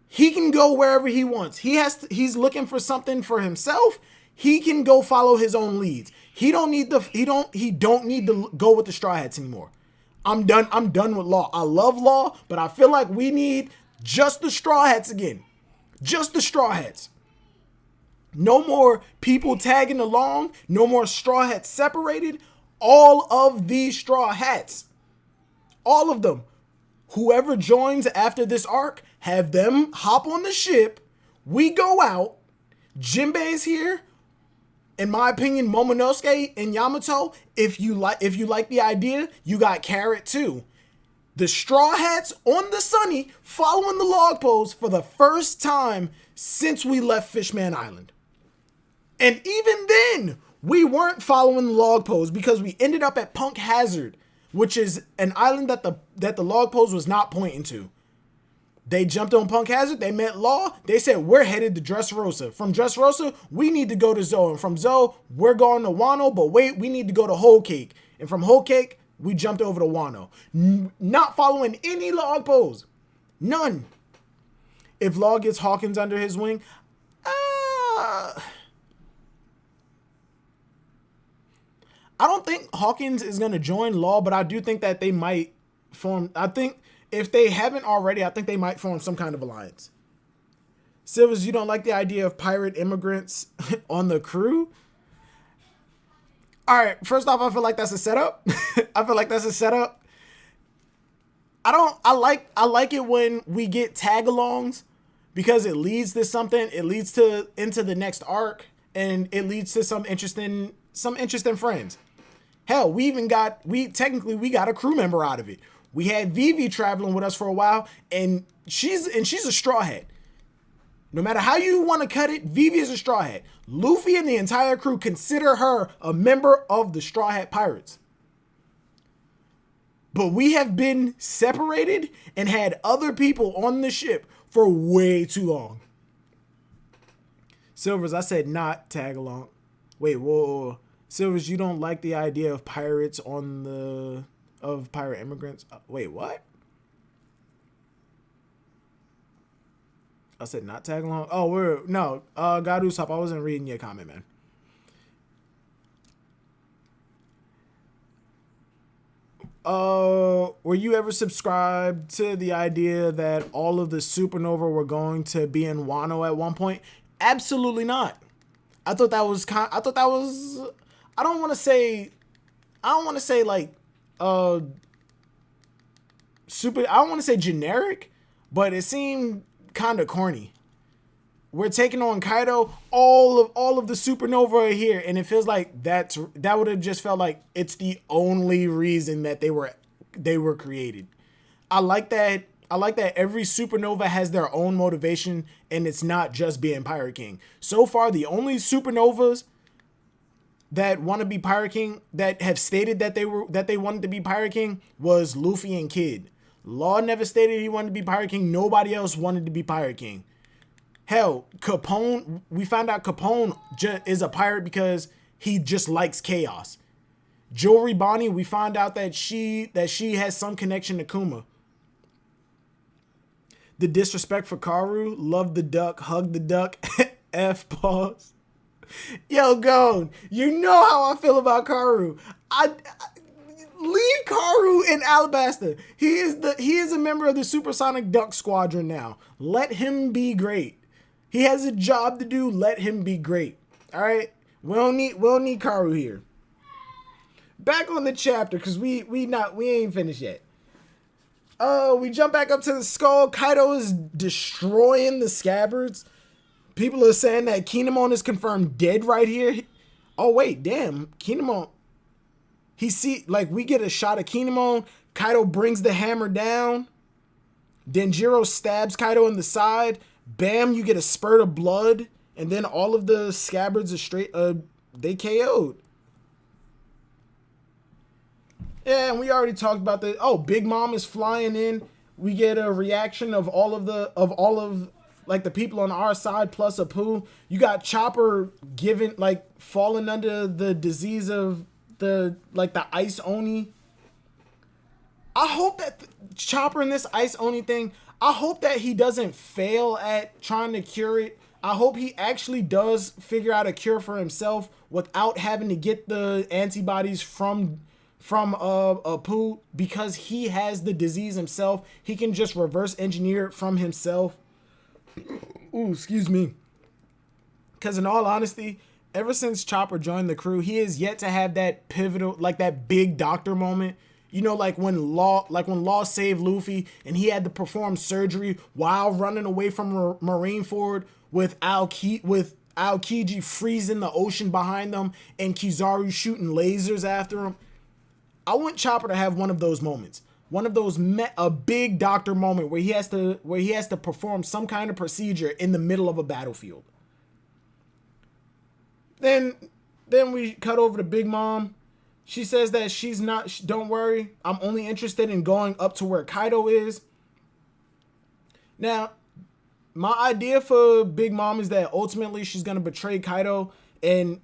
He can go wherever he wants. He's looking for something for himself. He can go follow his own leads. He don't need to go with the Straw Hats anymore. I'm done with Law. I love Law, but I feel like we need just the Straw Hats again. Just the Straw Hats. No more people tagging along. No more Straw Hats separated. All of these Straw Hats. All of them. Whoever joins after this arc, have them hop on the ship. We go out. Jinbei's here. In my opinion, Momonosuke and Yamato, if you like the idea, you got Carrot too. The Straw Hats on the Sunny following the log pose for the first time since we left Fishman Island. And even then, we weren't following the log pose because we ended up at Punk Hazard, which is an island that the log pose was not pointing to. They jumped on Punk Hazard. They met Law. They said, we're headed to Dressrosa. From Dressrosa, we need to go to Zo. And from Zo, we're going to Wano. But wait, we need to go to Whole Cake. And from Whole Cake, we jumped over to Wano. Not following any log pose. None. If Law gets Hawkins under his wing, I don't think Hawkins is going to join Law, but I do think that they might form. I think if they haven't already, I think they might form some kind of alliance. Silvers, you don't like the idea of pirate immigrants on the crew? All right, first off, I feel like that's a setup. I like it when we get tag-alongs because it leads to something. It leads to into the next arc, and it leads to some interesting friends. Hell, we got a crew member out of it. We had Vivi traveling with us for a while, and she's a Straw Hat. No matter how you want to cut it, Vivi is a Straw Hat. Luffy and the entire crew consider her a member of the Straw Hat Pirates. But we have been separated and had other people on the ship for way too long. Silvers, I said not tag along. Wait, whoa. Silvers, you don't like the idea of pirates of pirate immigrants? Wait, what? I said not tag along. Oh, God Usopp, I wasn't reading your comment, man. Were you ever subscribed to the idea that all of the supernova were going to be in Wano at one point? Absolutely not. I thought that was I don't want to say like I don't want to say generic, but it seemed kind of corny. We're taking on Kaido, all of the supernova are here, and it feels like that would have just felt like it's the only reason that they were created. I like that I like that every supernova has their own motivation, and it's not just being Pirate King. So far, the only supernovas that want to be Pirate King, that have stated that they wanted to be Pirate King, was Luffy and Kid. Law never stated he wanted to be Pirate King. Nobody else wanted to be Pirate King. Hell, Capone, we found out Capone is a pirate because he just likes chaos. Jewelry Bonnie, we find out that she has some connection to Kuma. The disrespect for Karu, love the duck, hug the duck, F pause. Yo, Gon, you know how I feel about Karu. Leave Karu in Alabasta. He is a member of the Supersonic Duck Squadron now. Let him be great. He has a job to do. Let him be great. All right. We don't need Karu here. Back on the chapter, because we ain't finished yet. We jump back up to the skull. Kaido is destroying the scabbards. People are saying that Kinemon is confirmed dead right here. Oh wait, damn, Kinemon. We get a shot of Kinemon. Kaido brings the hammer down. Denjiro stabs Kaido in the side. Bam, you get a spurt of blood, and then all of the scabbards are they KO'd. Yeah, and we already talked about the Big Mom is flying in. We get a reaction of all of the people on our side plus Apu. You got Chopper falling under the disease of the ice oni. I hope that Chopper in this ice oni thing, I hope that he doesn't fail at trying to cure it. I hope he actually does figure out a cure for himself without having to get the antibodies from Apu, because he has the disease himself. He can just reverse engineer it from himself. Ooh, excuse me. Because in all honesty, ever since Chopper joined the crew, he has yet to have that pivotal, that big doctor moment. You know, when Law saved Luffy and he had to perform surgery while running away from Marineford with Aokiji freezing the ocean behind them and Kizaru shooting lasers after him. I want Chopper to have one of those moments. One of those a big doctor moment where he has to perform some kind of procedure in the middle of a battlefield. Then we cut over to Big Mom. She says that don't worry, I'm only interested in going up to where Kaido is. Now, my idea for Big Mom is that ultimately she's going to betray Kaido and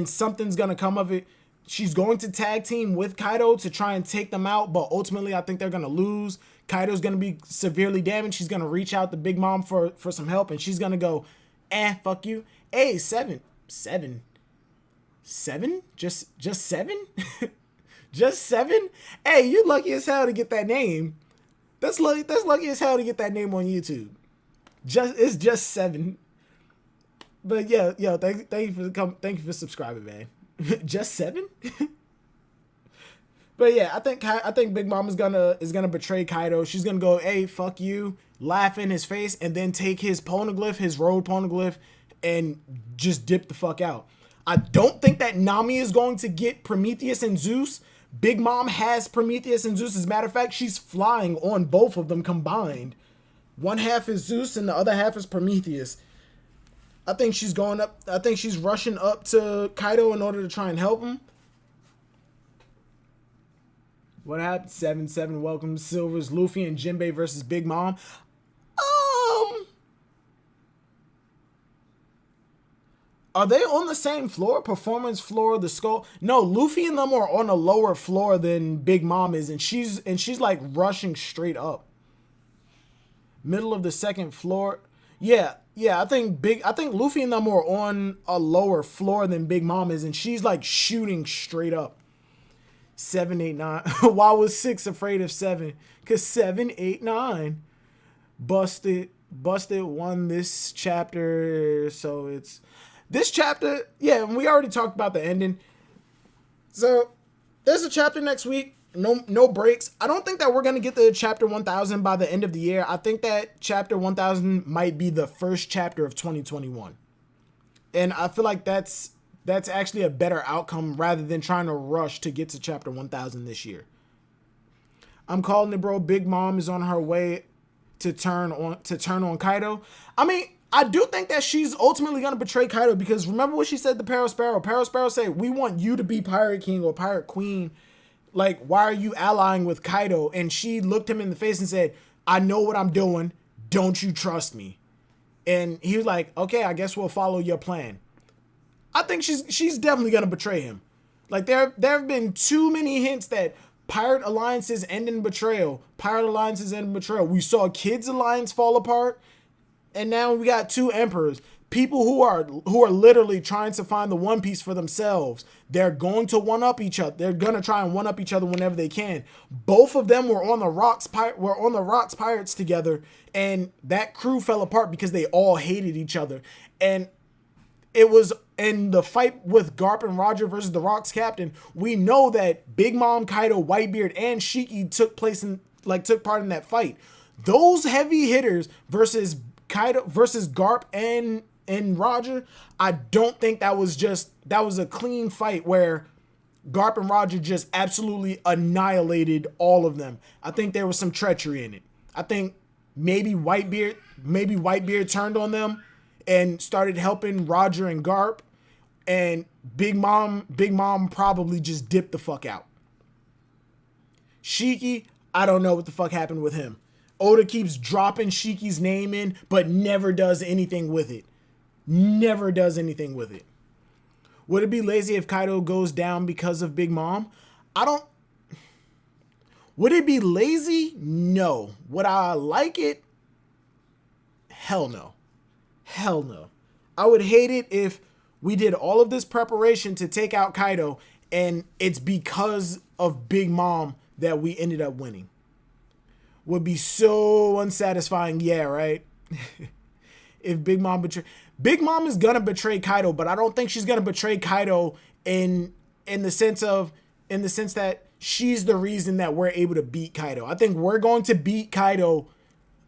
something's going to come of it. She's going to tag team with Kaido to try and take them out, but ultimately I think they're going to lose. Kaido's going to be severely damaged. She's going to reach out to Big Mom for some help, and she's going to go, fuck you. Hey, seven? Just seven? Just seven? Hey, you're lucky as hell to get that name. That's lucky as hell to get that name on YouTube. It's just 7. But yeah, thank you for subscribing, man. Just 7? But yeah, I think Big Mom is gonna betray Kaido. She's gonna go, hey, fuck you, laugh in his face, and then take his poneglyph, his road poneglyph, and just dip the fuck out. I don't think that Nami is going to get Prometheus and Zeus. Big Mom has Prometheus and Zeus. As a matter of fact, she's flying on both of them combined. One half is Zeus and the other half is Prometheus. I think she's rushing up to Kaido in order to try and help him. What happened? 7-7 welcome Silvers, Luffy and Jinbei versus Big Mom. Are they on the same floor? Performance floor, the skull? No, Luffy and them are on a lower floor than Big Mom is, and she's like rushing straight up. Middle of the second floor. Yeah, I think Luffy and them are on a lower floor than Big Mom is, and she's like shooting straight up. 7, 8, 9. Why was 6 afraid of 7? Cause 7, 8, 9. Busted won this chapter, so it's this chapter. Yeah, and we already talked about the ending. So there's a chapter next week. No breaks. I don't think that we're going to get to chapter 1000 by the end of the year. I think that chapter 1000 might be the first chapter of 2021. And I feel like that's actually a better outcome rather than trying to rush to get to chapter 1000 this year. I'm calling it, bro. Big Mom is on her way to turn on Kaido. I mean, I do think that she's ultimately gonna betray Kaido because remember what she said to Pearl Sparrow. Pearl Sparrow said, "We want you to be Pirate King or Pirate Queen. Like, why are you allying with Kaido?" And she looked him in the face and said, "I know what I'm doing. Don't you trust me?" And he was like, "Okay, I guess we'll follow your plan." I think she's definitely gonna betray him. Like there have been too many hints that pirate alliances end in betrayal. Pirate alliances end in betrayal. We saw Kid's alliance fall apart, and now we got two emperors. People who are literally trying to find the One Piece for themselves. They're going to one up each other. They're gonna try and one up each other whenever they can. Both of them were on the rocks. Were on the rocks pirates together, and that crew fell apart because they all hated each other. And it was in the fight with Garp and Roger versus the Rocks captain. We know that Big Mom, Kaido, Whitebeard, and Shiki took part in that fight. Those heavy hitters versus Kaido versus Garp and Roger, I don't think that was a clean fight where Garp and Roger just absolutely annihilated all of them. I think there was some treachery in it. I think maybe Whitebeard turned on them and started helping Roger and Garp, and Big Mom probably just dipped the fuck out. Shiki, I don't know what the fuck happened with him. Oda keeps dropping Shiki's name in, but never does anything with it. Never does anything with it. Would it be lazy if Kaido goes down because of Big Mom? Would it be lazy? No. Would I like it? Hell no. Hell no. I would hate it if we did all of this preparation to take out Kaido and it's because of Big Mom that we ended up winning. Would be so unsatisfying. Yeah, right? If Big Mom is gonna betray Kaido, but I don't think she's gonna betray Kaido in the sense that she's the reason that we're able to beat Kaido. I think we're going to beat Kaido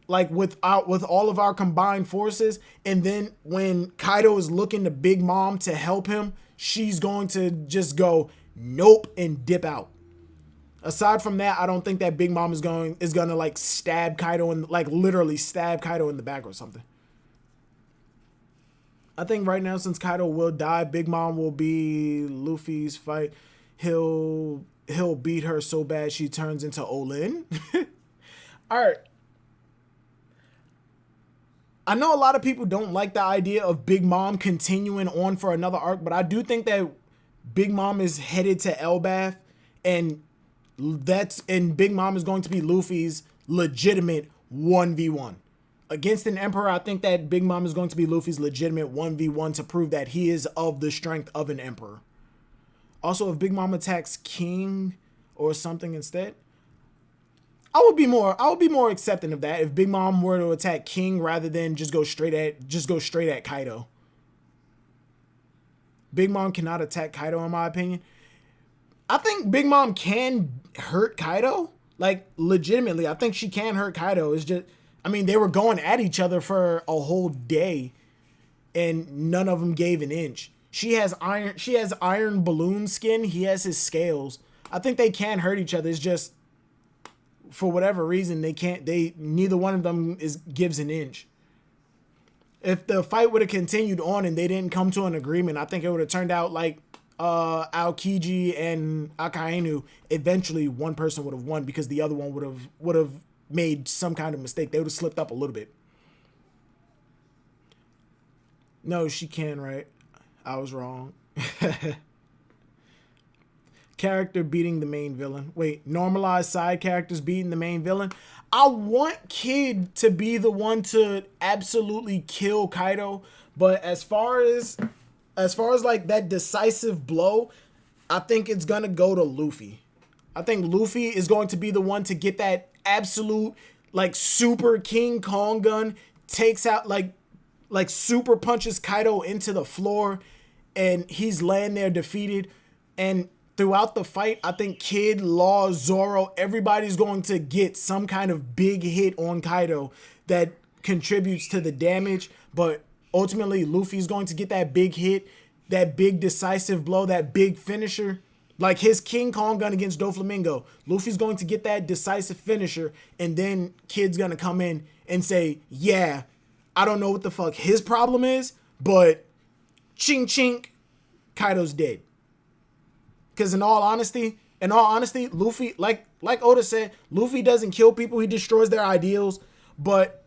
like with all of our combined forces, and then when Kaido is looking to Big Mom to help him, she's going to just go nope and dip out. Aside from that, I don't think that Big Mom is gonna like stab Kaido and like literally stab Kaido in the back or something. I think right now, since Kaido will die, Big Mom will be Luffy's fight. He'll beat her so bad she turns into Olin. All right. I know a lot of people don't like the idea of Big Mom continuing on for another arc, but I do think that Big Mom is headed to Elbaf, and Big Mom is going to be Luffy's legitimate 1v1. Against an Emperor, I think that Big Mom is going to be Luffy's legitimate 1v1 to prove that he is of the strength of an Emperor. Also, if Big Mom attacks King or something instead, I would be more accepting of that if Big Mom were to attack King rather than just go straight at Kaido. Big Mom cannot attack Kaido in my opinion. I think Big Mom can hurt Kaido. Like legitimately, I think she can hurt Kaido. It's just, I mean, they were going at each other for a whole day and none of them gave an inch. She has iron balloon skin. He has his scales. I think they can hurt each other. It's just, for whatever reason, neither one of them gives an inch. If the fight would have continued on and they didn't come to an agreement, I think it would have turned out like Aokiji and Akainu. Eventually one person would have won because the other one would have made some kind of mistake. They would have slipped up a little bit. No, she can, right? I was wrong. Character beating the main villain. Wait, normalized side characters beating the main villain. I want Kid to be the one to absolutely kill Kaido, but as far as like that decisive blow, I think it's gonna go to Luffy. I think Luffy is going to be the one to get that absolute like super King Kong gun, takes out like super punches Kaido into the floor, and he's laying there defeated. And throughout the fight, I think Kid, Law, Zoro, everybody's going to get some kind of big hit on Kaido that contributes to the damage. But ultimately, Luffy's going to get that big hit, that big decisive blow, that big finisher. Like his King Kong gun against Doflamingo. Luffy's going to get that decisive finisher, and then Kid's gonna come in and say, yeah, I don't know what the fuck his problem is, but chink chink, Kaido's dead. Because in all honesty, Luffy, like Oda said, Luffy doesn't kill people, he destroys their ideals. But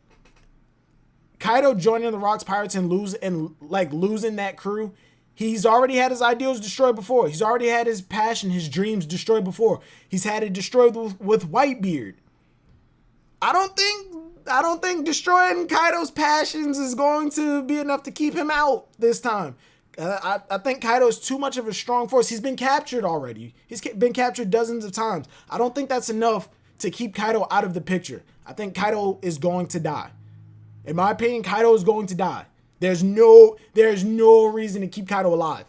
Kaido joining the Rocks Pirates and losing that crew, he's already had his ideals destroyed before. He's already had his passion, his dreams destroyed before. He's had it destroyed with Whitebeard. I don't think destroying Kaido's passions is going to be enough to keep him out this time. I think Kaido is too much of a strong force. He's been captured already. He's been captured dozens of times. I don't think that's enough to keep Kaido out of the picture. I think Kaido is going to die. In my opinion, Kaido is going to die. There's no reason to keep Kaido alive.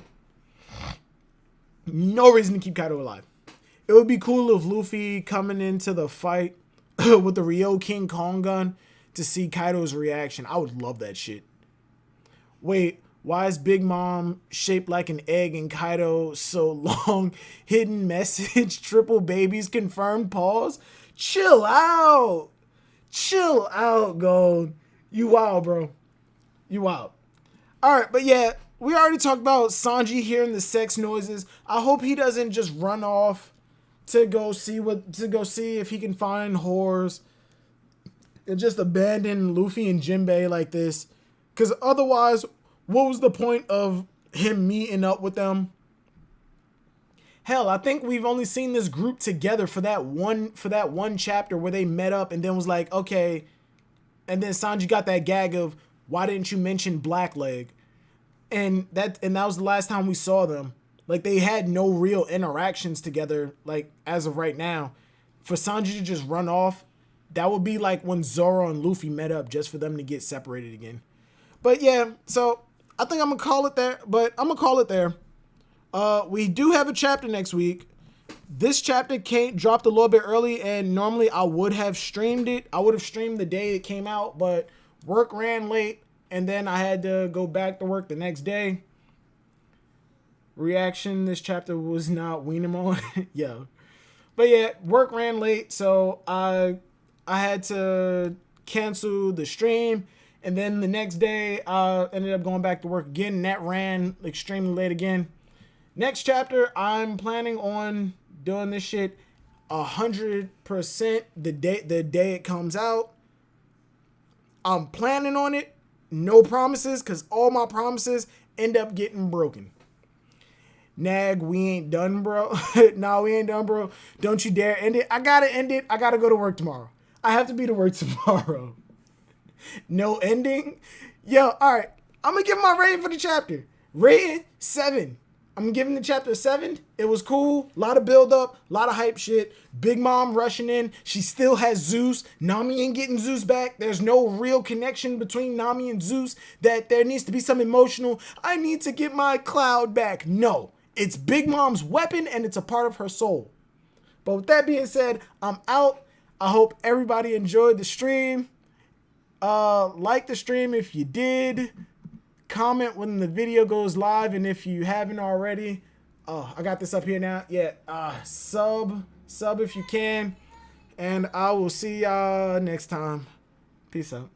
No reason to keep Kaido alive. It would be cool if Luffy coming into the fight with the Ryo King Kong gun to see Kaido's reaction. I would love that shit. Wait, why is Big Mom shaped like an egg and Kaido so long? Hidden message, triple babies confirmed, pause. Chill out. Chill out, Gold. You wild, bro. You wild. Alright, but yeah, we already talked about Sanji hearing the sex noises. I hope he doesn't just run off to go see if he can find whores and just abandon Luffy and Jinbei like this. Because otherwise, what was the point of him meeting up with them? Hell, I think we've only seen this group together for that one chapter where they met up and then was like, okay. And then Sanji got that gag of, why didn't you mention Blackleg? And that was the last time we saw them. Like, they had no real interactions together, like, as of right now. For Sanji to just run off, that would be like when Zoro and Luffy met up just for them to get separated again. But yeah, so I think I'm going to call it there. We do have a chapter next week. This chapter dropped a little bit early, and normally I would have streamed it. I would have streamed the day it came out, but work ran late, and then I had to go back to work the next day. Reaction, this chapter was not Wienemon. Yeah. But yeah, work ran late, so I had to cancel the stream. And then the next day, I ended up going back to work again, and that ran extremely late again. Next chapter, I'm planning on doing this shit 100% the day it comes out. I'm planning on it. No promises, because all my promises end up getting broken. Nag, we ain't done, bro. No, we ain't done, bro. Don't you dare end it. I gotta end it. I gotta go to work tomorrow. I have to be to work tomorrow. No ending? Yo, alright. I'm gonna give my rating for the chapter. Rating 7. I'm giving the chapter 7. It was cool. A lot of build up. A lot of hype shit. Big Mom rushing in. She still has Zeus. Nami ain't getting Zeus back. There's no real connection between Nami and Zeus that there needs to be some emotional, I need to get my cloud back. No. It's Big Mom's weapon and it's a part of her soul. But with that being said, I'm out. I hope everybody enjoyed the stream. Like the stream if you did. Comment when the video goes live, and if you haven't already, I got this up here now. Yeah, sub if you can, and I will see y'all next time. Peace out.